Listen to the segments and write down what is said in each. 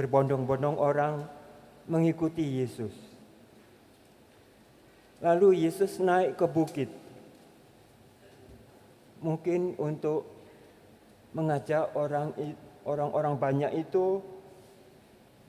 berbondong-bondong orang mengikuti Yesus. Lalu Yesus naik ke bukit, mungkin untuk mengajak orang-orang banyak itu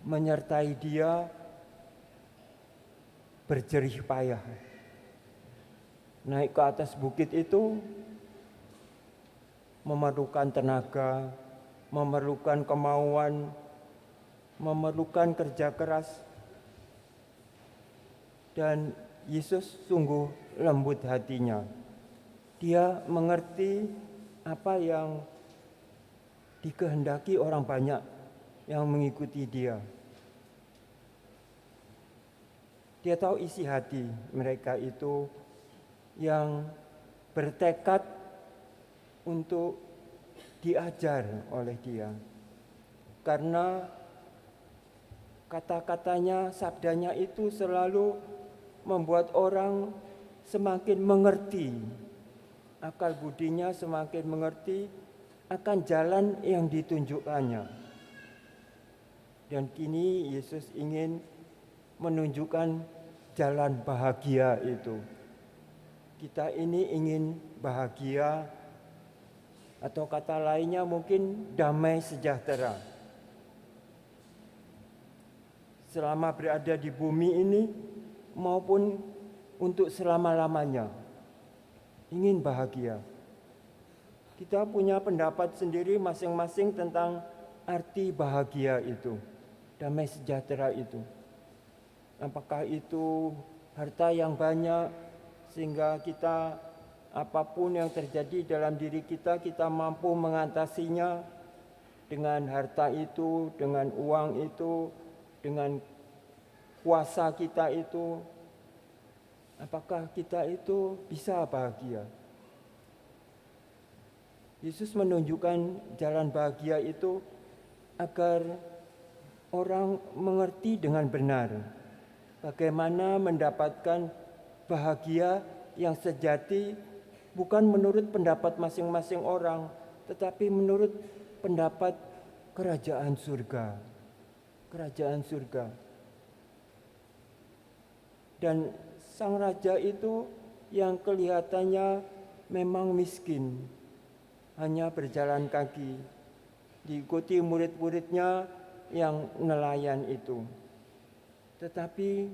menyertai dia berjerih payah. Naik ke atas bukit itu memerlukan tenaga, memerlukan kemauan, memerlukan kerja keras. Dan Yesus sungguh lembut hatinya. Dia mengerti apa yang dikehendaki orang banyak yang mengikuti dia. Dia tahu isi hati mereka itu yang bertekad untuk diajar oleh dia. Karena kata-katanya, sabdanya itu selalu membuat orang semakin mengerti, akal budinya semakin mengerti akan jalan yang ditunjukkannya. Dan kini Yesus ingin menunjukkan jalan bahagia itu. Kita ini ingin bahagia, atau kata lainnya mungkin damai sejahtera. Selama berada di bumi ini maupun untuk selama-lamanya. Ingin bahagia. Kita punya pendapat sendiri masing-masing tentang arti bahagia itu, damai sejahtera itu. Apakah itu harta yang banyak sehingga kita apapun yang terjadi dalam diri kita, kita mampu mengatasinya dengan harta itu, dengan uang itu, dengan kuasa kita itu. Apakah kita itu bisa bahagia? Yesus menunjukkan jalan bahagia itu agar orang mengerti dengan benar bagaimana mendapatkan bahagia yang sejati, bukan menurut pendapat masing-masing orang, tetapi menurut pendapat kerajaan surga. Kerajaan surga. Dan sang raja itu yang kelihatannya memang miskin, hanya berjalan kaki, diikuti murid-muridnya yang nelayan itu. Tetapi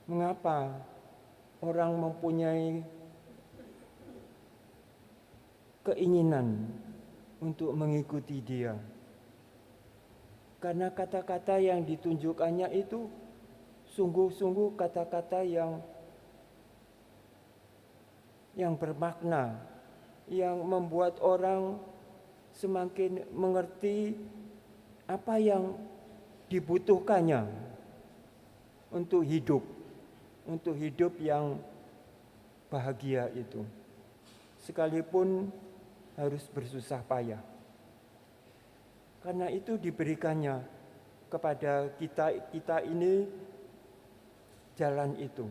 mengapa orang mempunyai keinginan untuk mengikuti dia? Karena kata-kata yang ditunjukkannya itu sungguh-sungguh kata-kata yang bermakna, yang membuat orang semakin mengerti apa yang dibutuhkannya untuk hidup yang bahagia itu. Sekalipun harus bersusah payah. Karena itu diberikannya kepada kita ini jalan itu.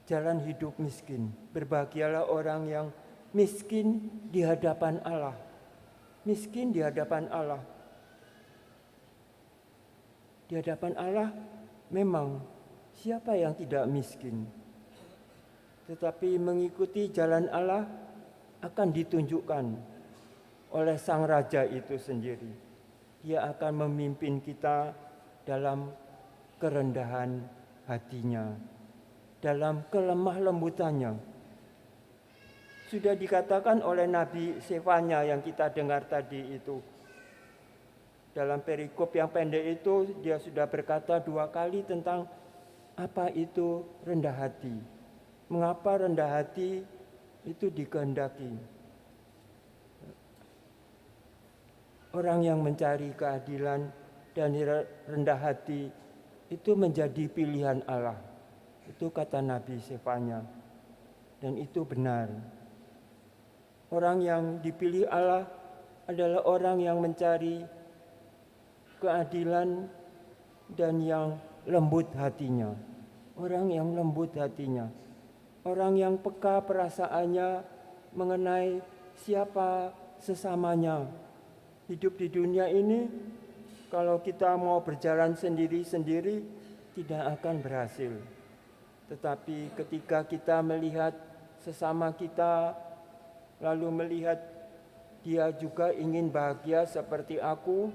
Jalan hidup miskin. Berbahagialah orang yang miskin di hadapan Allah. Miskin di hadapan Allah. Di hadapan Allah memang siapa yang tidak miskin? Tetapi mengikuti jalan Allah akan ditunjukkan oleh sang raja itu sendiri. Dia akan memimpin kita dalam kerendahan hatinya, dalam kelemah lembutannya. Sudah dikatakan oleh Nabi Sefanya yang kita dengar tadi itu. Dalam perikop yang pendek itu dia sudah berkata 2 kali tentang apa itu rendah hati. Mengapa rendah hati itu dikehendaki? Orang yang mencari keadilan dan rendah hati itu menjadi pilihan Allah. Itu kata Nabi Sefanya. Dan itu benar. Orang yang dipilih Allah adalah orang yang mencari keadilan dan yang lembut hatinya. Orang yang lembut hatinya. Orang yang peka perasaannya mengenai siapa sesamanya. Hidup di dunia ini, kalau kita mau berjalan sendiri-sendiri, tidak akan berhasil. Tetapi ketika kita melihat sesama kita, lalu melihat dia juga ingin bahagia seperti aku,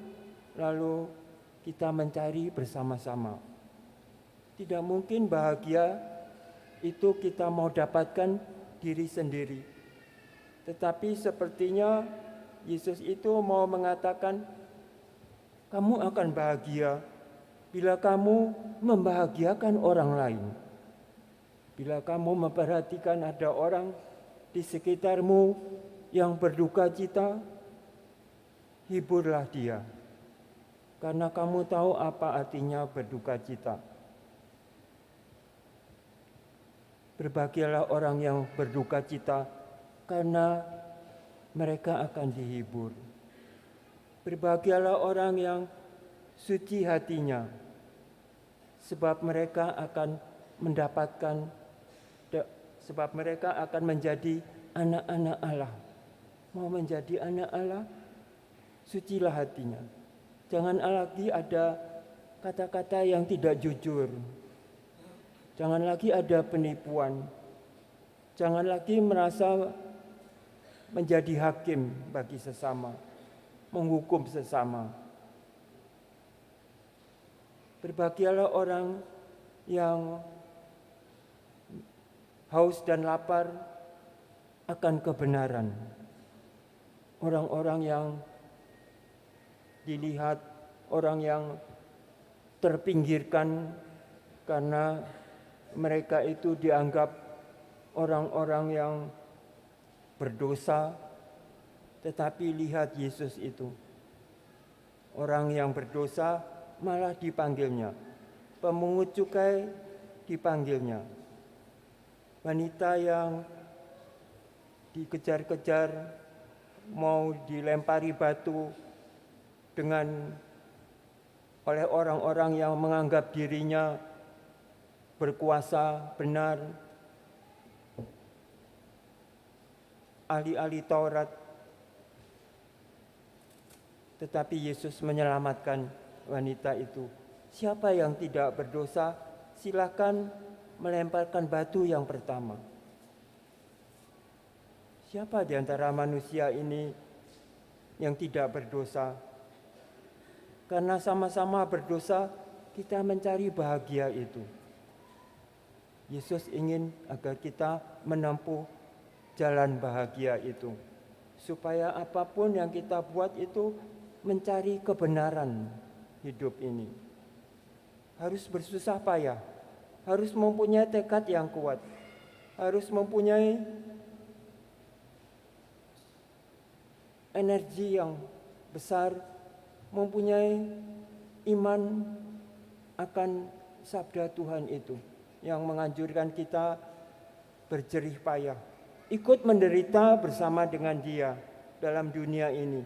lalu kita mencari bersama-sama. Tidak mungkin bahagia itu kita mau dapatkan diri sendiri. Tetapi sepertinya Yesus itu mau mengatakan, kamu akan bahagia bila kamu membahagiakan orang lain. Bila kamu memperhatikan ada orang di sekitarmu yang berduka cita, hiburlah dia. Karena kamu tahu apa artinya berduka cita. Berbahagialah orang yang berduka cita, karena mereka akan dihibur. Berbahagialah orang yang suci hatinya, sebab mereka akan menjadi anak-anak Allah. Mau menjadi anak Allah, sucilah hatinya. Jangan lagi ada kata-kata yang tidak jujur. Jangan lagi ada penipuan. Jangan lagi merasa menjadi hakim bagi sesama, menghukum sesama. Berbahagialah orang yang haus dan lapar akan kebenaran. Orang-orang yang dilihat, orang yang terpinggirkan karena mereka itu dianggap orang-orang yang berdosa, tetapi lihat Yesus itu. Orang yang berdosa malah dipanggilnya. Pemungut cukai dipanggilnya. Wanita yang dikejar-kejar, mau dilempari batu oleh orang-orang yang menganggap dirinya berkuasa, benar, ahli-ahli Taurat. Tetapi Yesus menyelamatkan wanita itu. Siapa yang tidak berdosa, silakan melemparkan batu yang pertama. Siapa di antara manusia ini yang tidak berdosa? Karena sama-sama berdosa, kita mencari bahagia itu. Yesus ingin agar kita menempuh jalan bahagia itu. Supaya apapun yang kita buat itu mencari kebenaran hidup ini. Harus bersusah payah, harus mempunyai tekad yang kuat, harus mempunyai energi yang besar, mempunyai iman akan sabda Tuhan itu yang menganjurkan kita berjerih payah, ikut menderita bersama dengan Dia dalam dunia ini.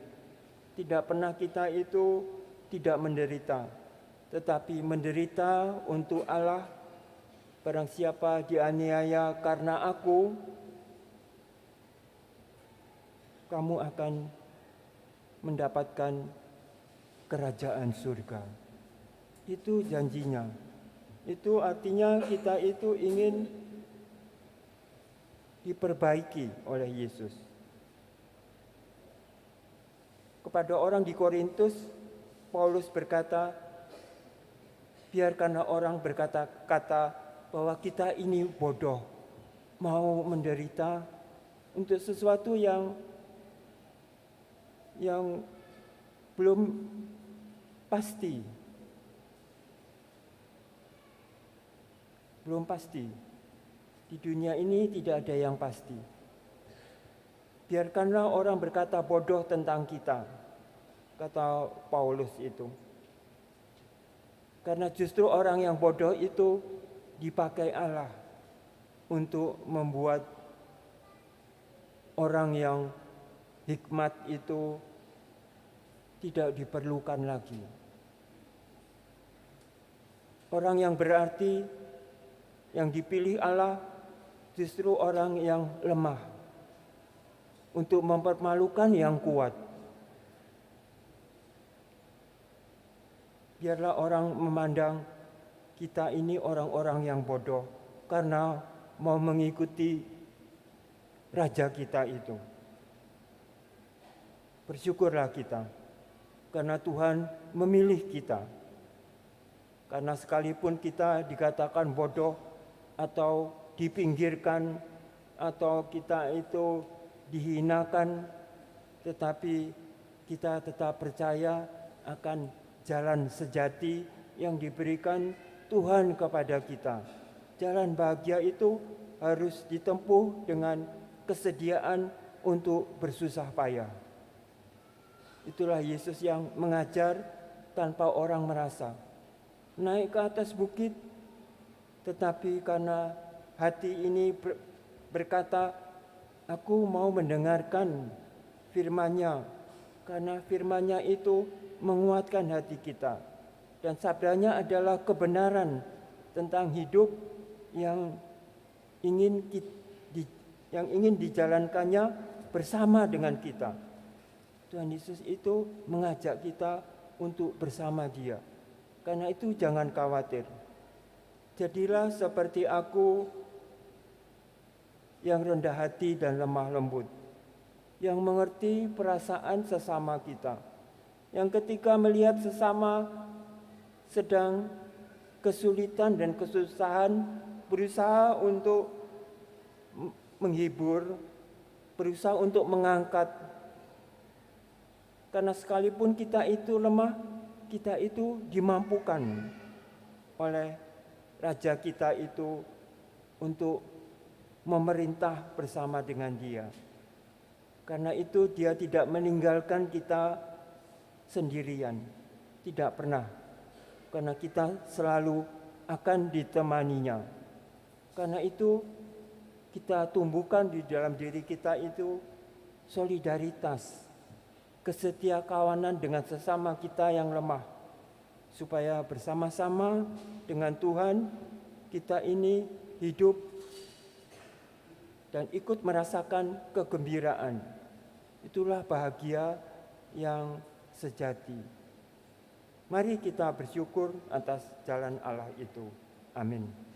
Tidak pernah kita itu tidak menderita, tetapi menderita untuk Allah. Barang siapa dianiaya karena aku, kamu akan mendapatkan kerajaan surga. Itu janjinya. Itu artinya kita itu ingin diperbaiki oleh Yesus. Kepada orang di Korintus, Paulus berkata, biarkanlah orang berkata-kata bahwa kita ini bodoh, mau menderita untuk sesuatu yang belum pasti. Belum pasti. Di dunia ini tidak ada yang pasti. Biarkanlah orang berkata bodoh tentang kita, kata Paulus itu. Karena justru orang yang bodoh itu dipakai Allah untuk membuat orang yang hikmat itu tidak diperlukan lagi. Orang yang berarti, yang dipilih Allah, justru orang yang lemah untuk mempermalukan yang kuat. Biarlah orang memandang kita ini orang-orang yang bodoh karena mau mengikuti raja kita itu. Bersyukurlah kita karena Tuhan memilih kita. Karena sekalipun kita dikatakan bodoh atau dipinggirkan atau kita itu dihinakan, tetapi kita tetap percaya akan jalan sejati yang diberikan Tuhan kepada kita. Jalan bahagia itu harus ditempuh dengan kesediaan untuk bersusah payah. Itulah Yesus yang mengajar tanpa orang merasa. Naik ke atas bukit, tetapi karena hati ini berkata, aku mau mendengarkan firman-Nya, karena firman-Nya itu menguatkan hati kita. Dan sabdanya adalah kebenaran tentang hidup yang ingin dijalankannya bersama dengan kita. Tuhan Yesus itu mengajak kita untuk bersama Dia. Karena itu jangan khawatir. Jadilah seperti aku yang rendah hati dan lemah lembut, yang mengerti perasaan sesama kita, yang ketika melihat sesama sedang kesulitan dan kesusahan, berusaha untuk menghibur, berusaha untuk mengangkat. Karena sekalipun kita itu lemah, kita itu dimampukan oleh Raja kita itu untuk memerintah bersama dengan Dia. Karena itu Dia tidak meninggalkan kita sendirian, tidak pernah. Karena kita selalu akan ditemaninya. Karena itu kita tumbuhkan di dalam diri kita itu solidaritas, kesetiakawanan dengan sesama kita yang lemah, supaya bersama-sama dengan Tuhan kita ini hidup dan ikut merasakan kegembiraan. Itulah bahagia yang sejati. Mari kita bersyukur atas jalan Allah itu. Amin.